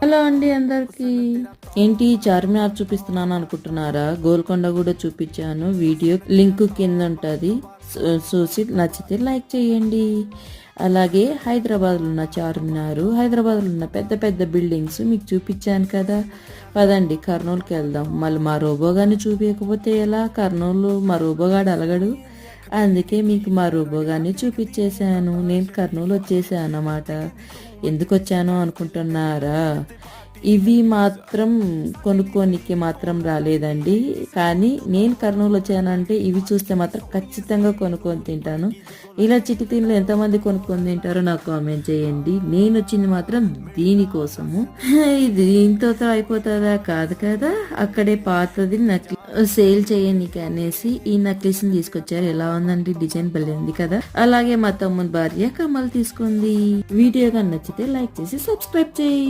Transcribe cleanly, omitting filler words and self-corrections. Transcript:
Hello అండి అందరికి. ఏంటి చార్మినార్ చూపిస్తున్నాను అనుకుంటున్నారా? గోల్కొండ కూడా చూపించాను. వీడియో లింక్ కింద ఉంటుంది, చూసి నచ్చితే లైక్ చేయండి. అలాగే హైదరాబాద్లో ఉన్న చార్మినార్, హైదరాబాద్లో ఉన్న పెద్ద పెద్ద బిల్డింగ్స్ మీకు చూపించాను కదా. పదండి కర్నూలుకి వెళ్దాం. మళ్ళీ మా రోబోగాని చూపించకపోతే ఎలా? కర్నూలు మా రోబోగాడు అలగడు, అందుకే మీకు మా రోబోగాన్ని చూపించేశాను. నేను కర్నూలు వచ్చేసాను అన్నమాట. ఎందుకు వచ్చాను అనుకుంటున్నారా? ఇవి మాత్రం కొనుక్కోనికి మాత్రం రాలేదండి, కానీ నేను కర్నూలు వచ్చానంటే ఇవి చూస్తే మాత్రం ఖచ్చితంగా కొనుక్కొని తింటాను. ఇలా చిట్టి తిండ్లు ఎంతమంది కొనుక్కొని తింటారో నాకు కామెంట్ చేయండి. నేను వచ్చింది మాత్రం దీనికోసము. ఇది దీంతో అయిపోతుందా? కాదు కదా. అక్కడే పాతది సేల్ చేయనీకి అనేసి ఈ నక్లీస్ని తీసుకొచ్చారు. ఎలా ఉందండి? డిజైన్ భలే ఉంది కదా. అలాగే మా తమ్ముని భార్య కమ్మలు తీసుకుంది. వీడియో కానీ నచ్చితే లైక్ చేసి సబ్స్క్రైబ్ చేయి.